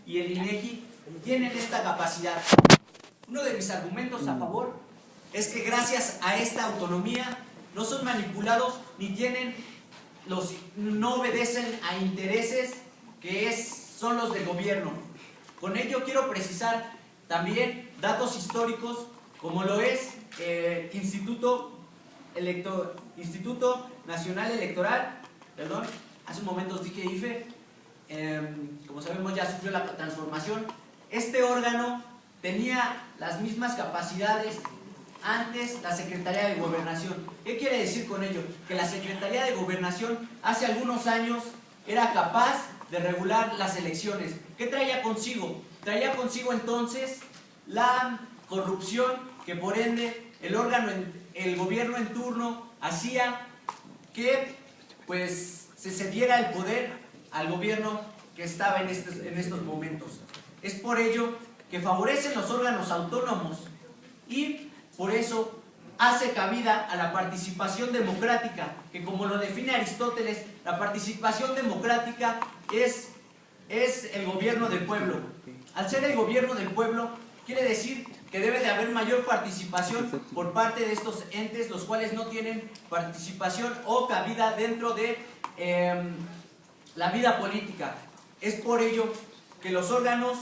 y el INEGI tienen esta capacidad. Uno de mis argumentos a favor es que gracias a esta autonomía no son manipulados ni no obedecen a intereses que son los del gobierno. Con ello quiero precisar también datos históricos como lo es el Instituto Nacional Electoral, hace un momento dije IFE, como sabemos ya sufrió la transformación. Este órgano tenía las mismas capacidades antes la Secretaría de Gobernación. ¿Qué quiere decir con ello? Que la Secretaría de Gobernación hace algunos años era capaz de regular las elecciones. ¿Qué traía consigo? Traía consigo entonces la corrupción que por ende el gobierno en turno hacía que pues se cediera el poder al gobierno que estaba en estos momentos. Es por ello que favorecen los órganos autónomos y por eso hace cabida a la participación democrática, que como lo define Aristóteles, la participación democrática es el gobierno del pueblo. Al ser el gobierno del pueblo, quiere decir que debe de haber mayor participación por parte de estos entes, los cuales no tienen participación o cabida dentro de la vida política. Es por ello que los órganos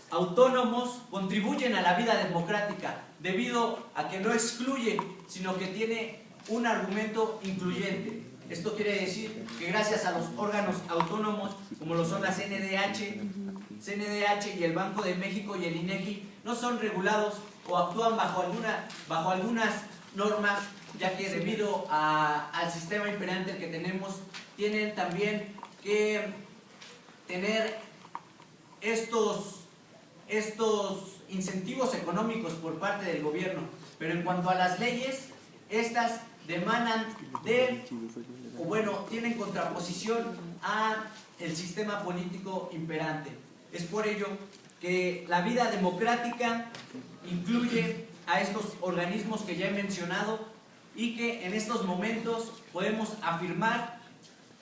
autónomos contribuyen a la vida democrática, debido a que no excluye, sino que tiene un argumento incluyente. Esto quiere decir que gracias a los órganos autónomos, como lo son la CNDH y el Banco de México y el INEGI, no son regulados o actúan bajo algunas normas, ya que debido al sistema imperante que tenemos, tienen también que tener estos incentivos económicos por parte del gobierno. Pero en cuanto a las leyes, estas tienen contraposición a el sistema político imperante. Es por ello que la vida democrática incluye a estos organismos que ya he mencionado y que en estos momentos podemos afirmar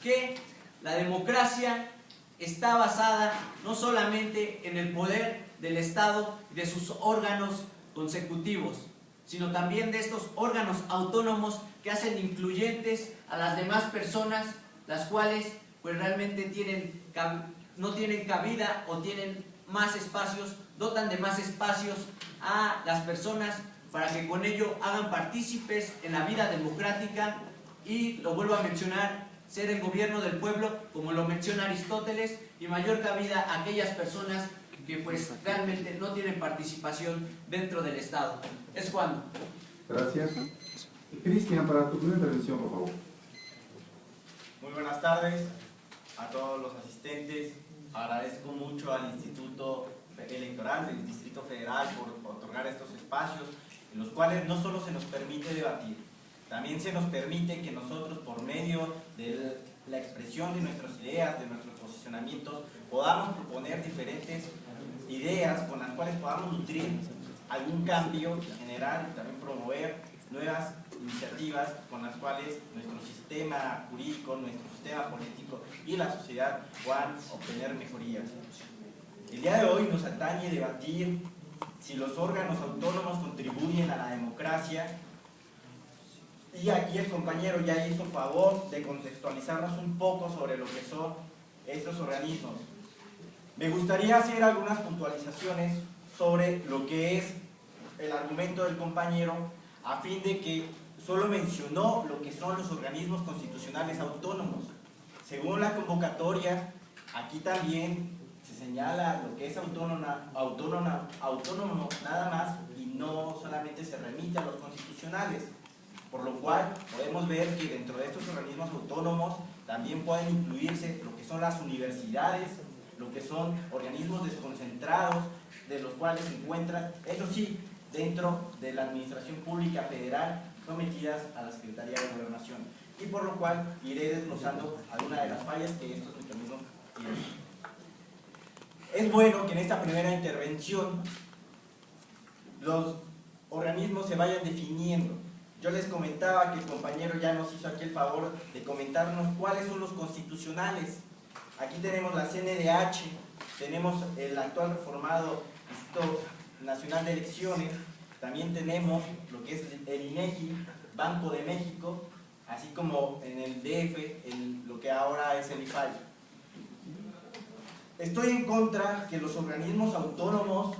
que la democracia está basada no solamente en el poder del Estado y de sus órganos consecutivos, sino también de estos órganos autónomos que hacen incluyentes a las demás personas, las cuales pues realmente no tienen cabida o tienen más espacios, dotan de más espacios a las personas para que con ello hagan partícipes en la vida democrática y, lo vuelvo a mencionar, ser el gobierno del pueblo, como lo menciona Aristóteles, y mayor cabida a aquellas personas que pues realmente no tienen participación dentro del Estado. Es cuando. Gracias. Cristian, para tu primera intervención, por favor. Muy buenas tardes a todos los asistentes. Agradezco mucho al Instituto Electoral del Distrito Federal por otorgar estos espacios en los cuales no solo se nos permite debatir, también se nos permite que nosotros, por medio de la expresión de nuestras ideas, de nuestros posicionamientos, podamos proponer diferentes ideas con las cuales podamos nutrir algún cambio general y también promover nuevas iniciativas con las cuales nuestro sistema jurídico, nuestro sistema político y la sociedad puedan obtener mejorías. El día de hoy nos atañe debatir si los órganos autónomos contribuyen a la democracia, y aquí el compañero ya hizo favor de contextualizarnos un poco sobre lo que son estos organismos. Me gustaría hacer algunas puntualizaciones sobre lo que es el argumento del compañero, a fin de que solo mencionó lo que son los organismos constitucionales autónomos. Según la convocatoria, aquí también se señala lo que es autónomo nada más, y no solamente se remite a los constitucionales, por lo cual podemos ver que dentro de estos organismos autónomos también pueden incluirse lo que son las universidades, lo que son organismos desconcentrados, de los cuales se encuentran, eso sí, dentro de la administración pública federal, sometidas a la Secretaría de Gobernación, y por lo cual iré desglosando algunas de las fallas que estos mecanismos tienen. Es bueno que en esta primera intervención los organismos se vayan definiendo. Yo les comentaba que el compañero ya nos hizo aquí el favor de comentarnos cuáles son los constitucionales. Aquí tenemos la CNDH, tenemos el actual reformado Instituto Nacional de Elecciones, también tenemos lo que es el INEGI, Banco de México, así como en el DF, lo que ahora es el IFAI. Estoy en contra que los organismos autónomos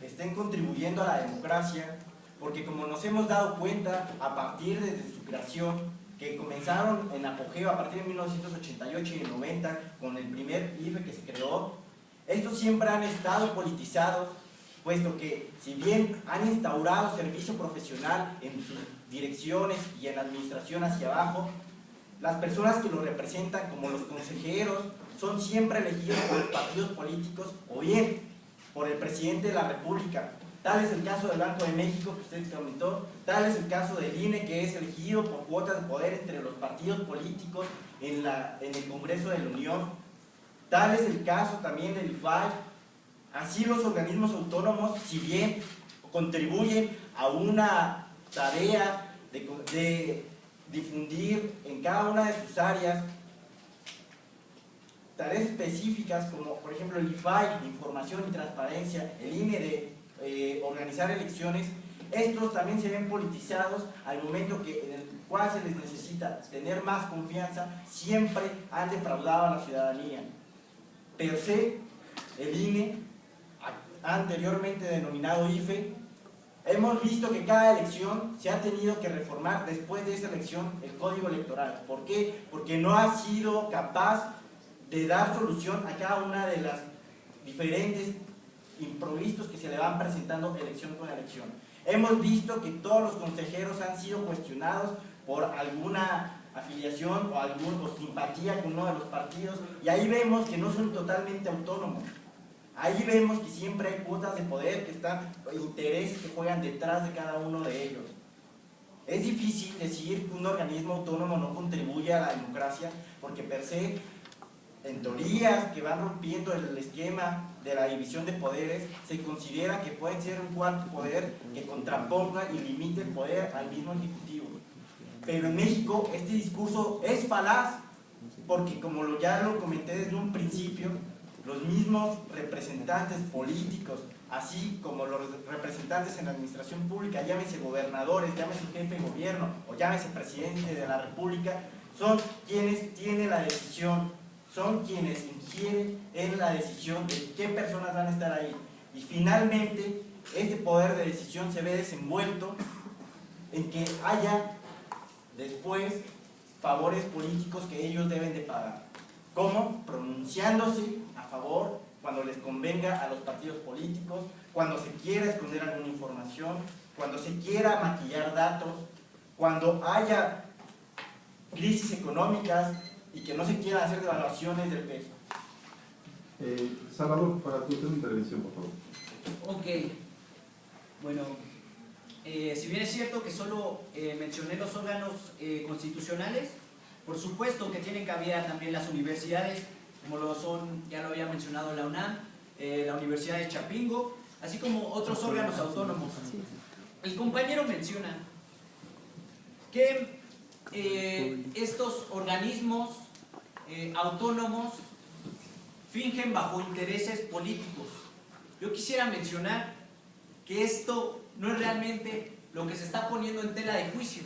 estén contribuyendo a la democracia, porque como nos hemos dado cuenta a partir de su creación, que comenzaron en apogeo a partir de 1988 y 90 con el primer IFE que se creó, estos siempre han estado politizados, puesto que si bien han instaurado servicio profesional en sus direcciones y en la administración hacia abajo, las personas que lo representan, como los consejeros, son siempre elegidos por los partidos políticos o bien por el presidente de la República. Tal es el caso del Banco de México, que usted comentó, tal es el caso del INE, que es elegido por cuotas de poder entre los partidos políticos en el Congreso de la Unión, tal es el caso también del IFAI. Así los organismos autónomos, si bien contribuyen a una tarea de difundir en cada una de sus áreas tareas específicas, como por ejemplo el IFAI de información y transparencia, el INE de organizar elecciones, estos también se ven politizados al momento en el cual se les necesita tener más confianza, siempre han defraudado a la ciudadanía. Per se, el INE, anteriormente denominado IFE, hemos visto que cada elección se ha tenido que reformar después de esa elección el código electoral. ¿Por qué? Porque no ha sido capaz de dar solución a cada una de las diferentes imprevistos que se le van presentando elección con elección. Hemos visto que todos los consejeros han sido cuestionados por alguna afiliación o simpatía con uno de los partidos, y ahí vemos que no son totalmente autónomos. Ahí vemos que siempre hay cuotas de poder, que están intereses que juegan detrás de cada uno de ellos. Es difícil decir que un organismo autónomo no contribuye a la democracia, porque per se, en teorías que van rompiendo el esquema de la división de poderes, se considera que pueden ser un cuarto poder que contraponga y limite el poder al mismo ejecutivo. Pero en México este discurso es falaz, porque como ya lo comenté desde un principio, los mismos representantes políticos, así como los representantes en la administración pública, llámese gobernadores, llámese jefe de gobierno o llámese presidente de la República, son quienes tienen la decisión, son quienes ingieren en la decisión de qué personas van a estar ahí. Y finalmente, este poder de decisión se ve desenvuelto en que haya después favores políticos que ellos deben de pagar. ¿Cómo? Pronunciándose a favor cuando les convenga a los partidos políticos, cuando se quiera esconder alguna información, cuando se quiera maquillar datos, cuando haya crisis económicas y que no se quieran hacer devaluaciones del peso. Salvador, para tu segunda intervención, por favor. Ok. Bueno, si bien es cierto que solo mencioné los órganos constitucionales, por supuesto que tienen cabida también las universidades, como lo son, ya lo había mencionado la UNAM, la Universidad de Chapingo, así como otros órganos autónomos. El compañero menciona que estos organismos autónomos fingen bajo intereses políticos. Yo quisiera mencionar que esto no es realmente lo que se está poniendo en tela de juicio,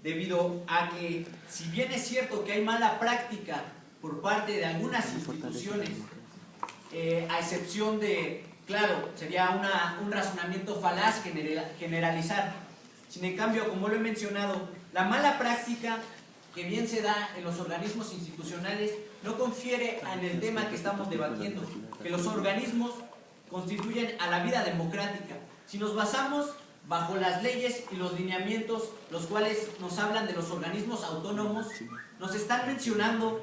debido a que, si bien es cierto que hay mala práctica por parte de algunas instituciones, a excepción de, claro, sería un razonamiento falaz generalizar. Sin en cambio, como lo he mencionado, la mala práctica que bien se da en los organismos institucionales no confiere en el tema que estamos debatiendo, que los organismos constituyen a la vida democrática. Si nos basamos bajo las leyes y los lineamientos, los cuales nos hablan de los organismos autónomos, nos están mencionando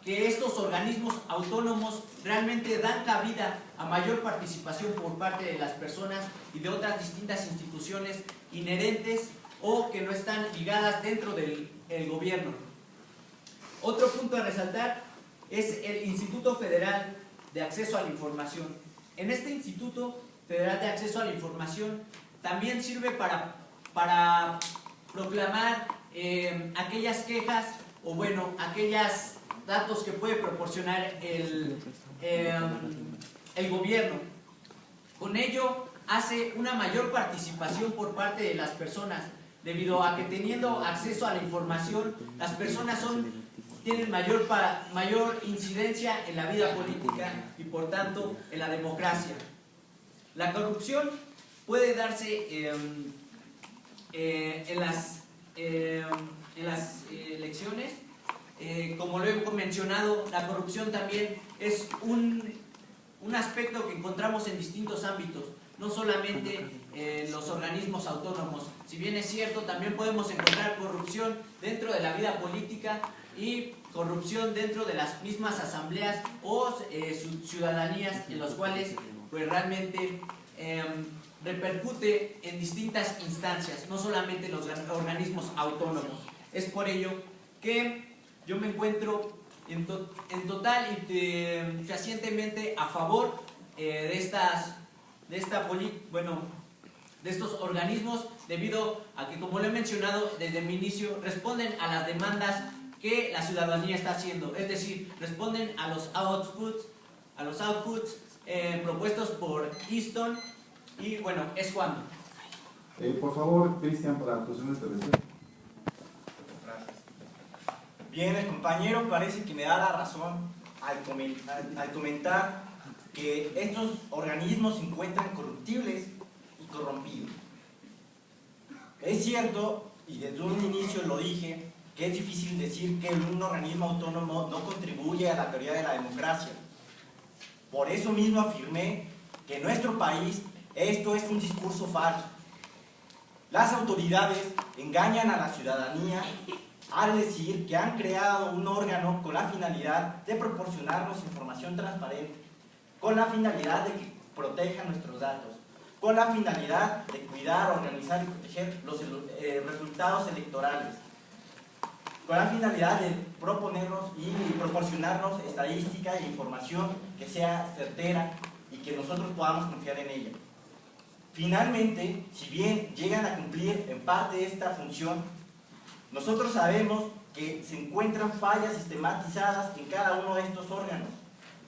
que estos organismos autónomos realmente dan cabida a mayor participación por parte de las personas y de otras distintas instituciones inherentes o que no están ligadas dentro del gobierno. Otro punto a resaltar es el Instituto Federal de Acceso a la Información. En este Instituto Federal de Acceso a la Información también sirve para proclamar aquellas quejas o bueno, aquellas datos que puede proporcionar el gobierno. Con ello hace una mayor participación por parte de las personas, debido a que teniendo acceso a la información, las personas tienen mayor incidencia en la vida política y por tanto en la democracia. La corrupción puede darse en las elecciones. Como lo he mencionado, la corrupción también es un aspecto que encontramos en distintos ámbitos, no solamente en los organismos autónomos. Si bien es cierto, también podemos encontrar corrupción dentro de la vida política y corrupción dentro de las mismas asambleas o ciudadanías, en los cuales pues realmente repercute en distintas instancias, no solamente en los organismos autónomos. Es por ello que yo me encuentro en total y fehacientemente a favor de estos organismos, debido a que, como lo he mencionado desde mi inicio, responden a las demandas que la ciudadanía está haciendo, es decir, responden a los outputs propuestos por Easton. Y bueno, es cuando. Por favor, Cristian, para tu segunda intervención. Gracias. Bien, el compañero parece que me da la razón al comentar que estos organismos se encuentran corruptibles y corrompidos. Es cierto, y desde un inicio lo dije, que es difícil decir que un organismo autónomo no contribuye a la teoría de la democracia. Por eso mismo afirmé que en nuestro país esto es un discurso falso. Las autoridades engañan a la ciudadanía al decir que han creado un órgano con la finalidad de proporcionarnos información transparente, con la finalidad de que protejan nuestros datos, con la finalidad de cuidar, organizar y proteger los resultados electorales, con la finalidad de proponernos y proporcionarnos estadística e información que sea certera y que nosotros podamos confiar en ella. Finalmente, si bien llegan a cumplir en parte esta función, nosotros sabemos que se encuentran fallas sistematizadas en cada uno de estos órganos.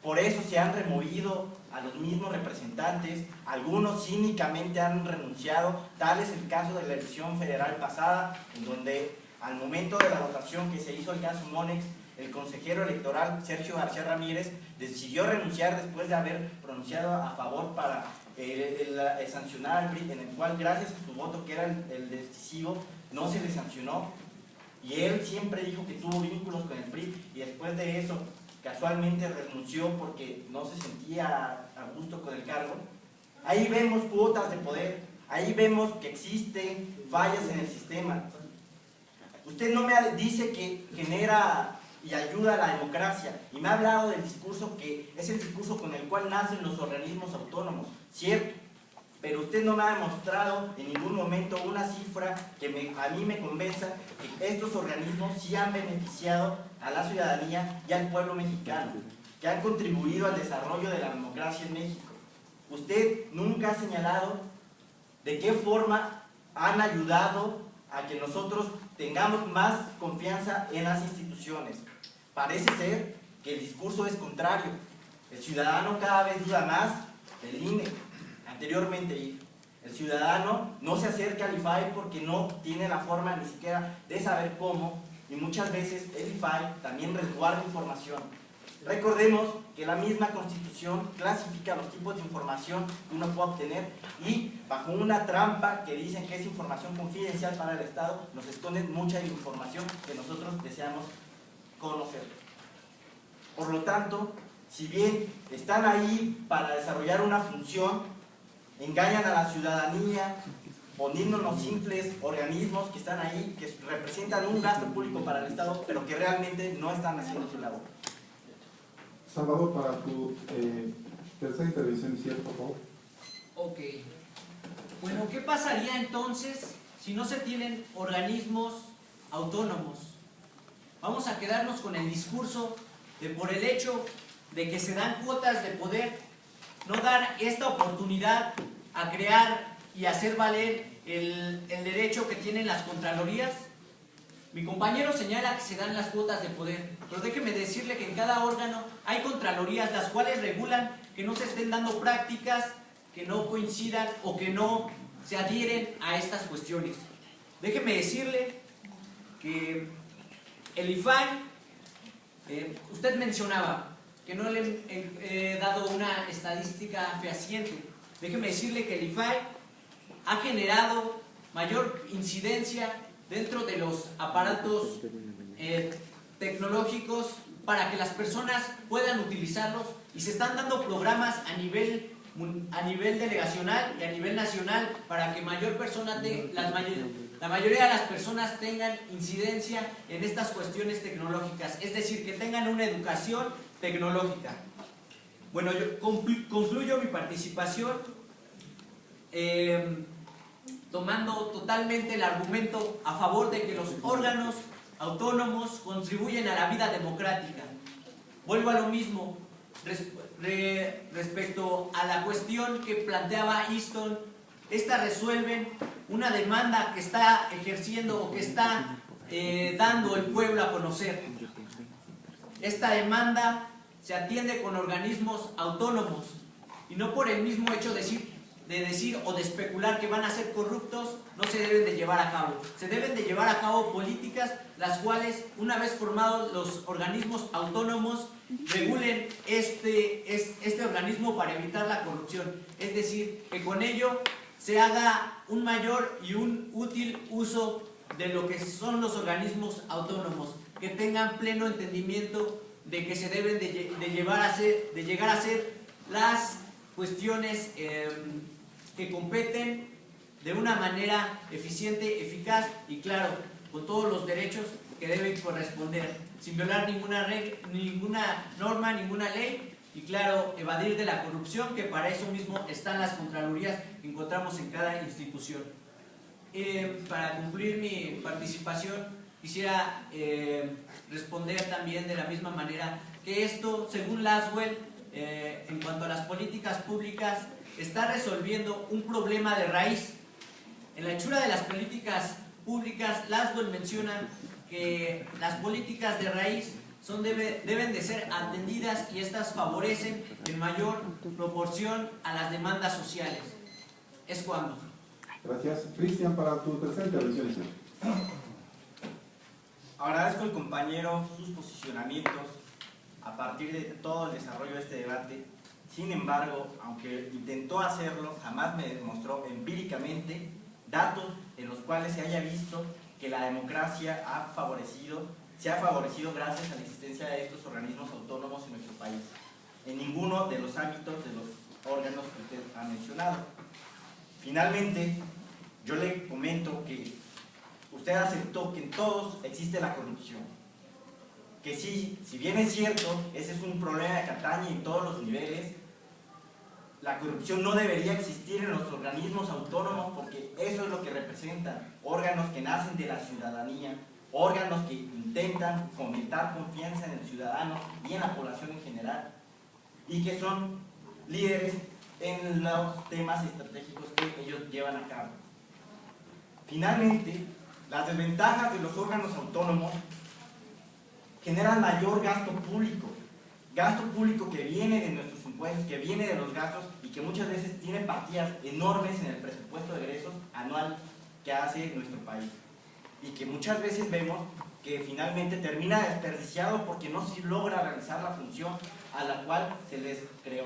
Por eso se han removido a los mismos representantes, algunos cínicamente han renunciado, tal es el caso de la elección federal pasada, en donde al momento de la votación que se hizo el caso Monex, el consejero electoral Sergio García Ramírez decidió renunciar después de haber pronunciado a favor para sancionar al PRI, en el cual gracias a su voto, que era el decisivo, no se le sancionó, y él siempre dijo que tuvo vínculos con el PRI, y después de eso casualmente renunció porque no se sentía a gusto con el cargo. Ahí vemos cuotas de poder, ahí vemos que existen fallas en el sistema. Usted no me dice que genera y ayuda a la democracia, y me ha hablado del discurso que es el discurso con el cual nacen los organismos autónomos, cierto, pero usted no me ha demostrado en ningún momento una cifra que a mí me convenza que estos organismos sí han beneficiado a la ciudadanía y al pueblo mexicano, que han contribuido al desarrollo de la democracia en México. Usted nunca ha señalado de qué forma han ayudado a que nosotros tengamos más confianza en las instituciones. Parece ser que el discurso es contrario. El ciudadano cada vez duda más del INE. Anteriormente, el ciudadano no se acerca al IFAI porque no tiene la forma ni siquiera de saber cómo, y muchas veces el IFAI también resguarda información. Recordemos que la misma Constitución clasifica los tipos de información que uno puede obtener, y bajo una trampa que dicen que es información confidencial para el Estado, nos esconden mucha información que nosotros deseamos conocer. Por lo tanto, si bien están ahí para desarrollar una función, engañan a la ciudadanía poniéndonos simples organismos que están ahí, que representan un gasto público para el Estado, pero que realmente no están haciendo su labor. Salvador, para tu tercera intervención, ¿cierto, por favor? Ok. Bueno, ¿qué pasaría entonces si no se tienen organismos autónomos? Vamos a quedarnos con el discurso de por el hecho de que se dan cuotas de poder, no dar esta oportunidad a crear y hacer valer el derecho que tienen las contralorías. Mi compañero señala que se dan las cuotas de poder, pero déjeme decirle que en cada órgano hay contralorías las cuales regulan que no se estén dando prácticas que no coincidan o que no se adhieren a estas cuestiones. Déjeme decirle que el IFAI, usted mencionaba que no le he dado una estadística fehaciente. Déjeme decirle que el IFAI ha generado mayor incidencia dentro de los aparatos tecnológicos para que las personas puedan utilizarlos, y se están dando programas a nivel delegacional y a nivel nacional para que la mayoría de las personas tengan incidencia en estas cuestiones tecnológicas, es decir, que tengan una educación tecnológica. Bueno, yo concluyo mi participación tomando totalmente el argumento a favor de que los órganos autónomos contribuyen a la vida democrática. Vuelvo a lo mismo respecto a la cuestión que planteaba Easton. Estas resuelven una demanda que está ejerciendo o que está dando el pueblo a conocer. Esta demanda se atiende con organismos autónomos y no por el mismo hecho de decir o de especular que van a ser corruptos, no se deben de llevar a cabo. Se deben de llevar a cabo políticas las cuales, una vez formados los organismos autónomos, regulen este organismo para evitar la corrupción. Es decir, que con ello se haga un mayor y un útil uso de lo que son los organismos autónomos, que tengan pleno entendimiento de que se deben de llegar a ser las cuestiones que competen de una manera eficiente, eficaz y, claro, con todos los derechos que deben corresponder, sin violar ninguna norma, ninguna ley, y, claro, evadir de la corrupción, que para eso mismo están las contralorías que encontramos en cada institución. Para concluir mi participación, quisiera responder también de la misma manera que esto, según Laswell, en cuanto a las políticas públicas, está resolviendo un problema de raíz. En la hechura de las políticas públicas, Laswell menciona que las políticas de raíz deben de ser atendidas y estas favorecen en mayor proporción a las demandas sociales. Es cuando. Gracias. Cristian, para tu tercera intervención. Agradezco al compañero sus posicionamientos a partir de todo el desarrollo de este debate. Sin embargo, aunque intentó hacerlo, jamás me demostró empíricamente datos en los cuales se haya visto que la democracia se ha favorecido gracias a la existencia de estos organismos autónomos en nuestro país, en ninguno de los ámbitos de los órganos que usted ha mencionado. Finalmente, yo le comento que usted aceptó que en todos existe la corrupción, que sí, si bien es cierto, ese es un problema que atañe en todos los niveles. La corrupción no debería existir en los organismos autónomos porque eso es lo que representan, órganos que nacen de la ciudadanía, órganos que intentan fomentar confianza en el ciudadano y en la población en general, y que son líderes en los temas estratégicos que ellos llevan a cabo. Finalmente, las desventajas de los órganos autónomos generan mayor gasto público que viene de nuestros impuestos, que viene de los gastos y que muchas veces tiene partidas enormes en el presupuesto de egresos anual que hace nuestro país, y que muchas veces vemos que finalmente termina desperdiciado porque no se logra realizar la función a la cual se les creó.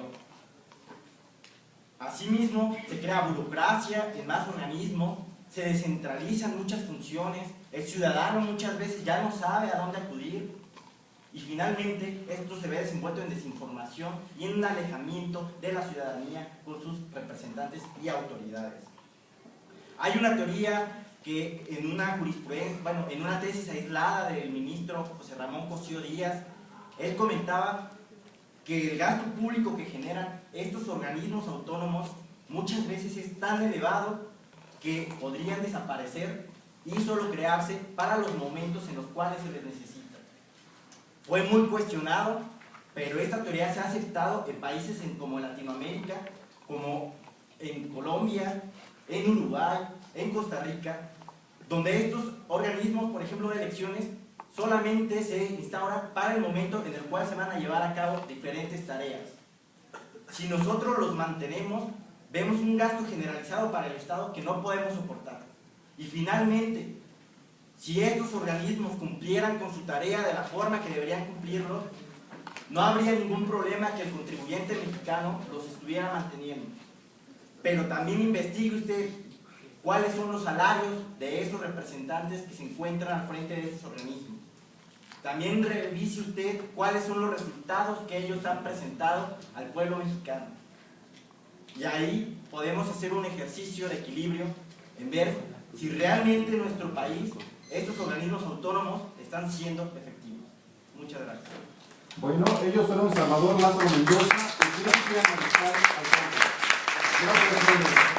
Asimismo, se crea burocracia en más organismos, se descentralizan muchas funciones, el ciudadano muchas veces ya no sabe a dónde acudir, y finalmente esto se ve desenvuelto en desinformación y en un alejamiento de la ciudadanía con sus representantes y autoridades. Hay una teoría que en una jurisprudencia, en una tesis aislada del ministro José Ramón Cosío Díaz, él comentaba que el gasto público que generan estos organismos autónomos muchas veces es tan elevado que podrían desaparecer y solo crearse para los momentos en los cuales se les necesita. Fue muy cuestionado, pero esta teoría se ha aceptado en países como Latinoamérica, como en Colombia, en Uruguay, en Costa Rica, donde estos organismos, por ejemplo, de elecciones, solamente se instauran para el momento en el cual se van a llevar a cabo diferentes tareas. Si nosotros los mantenemos, vemos un gasto generalizado para el Estado que no podemos soportar. Y finalmente, si estos organismos cumplieran con su tarea de la forma que deberían cumplirlo, no habría ningún problema que el contribuyente mexicano los estuviera manteniendo. Pero también investigue usted cuáles son los salarios de esos representantes que se encuentran al frente de esos organismos. También revise usted cuáles son los resultados que ellos han presentado al pueblo mexicano. Y ahí podemos hacer un ejercicio de equilibrio en ver si realmente en nuestro país estos organismos autónomos están siendo efectivos. Muchas gracias. Bueno, ellos fueron Salvador Lázaro Mendoza y Cristian Mariscal Alcántara. Gracias.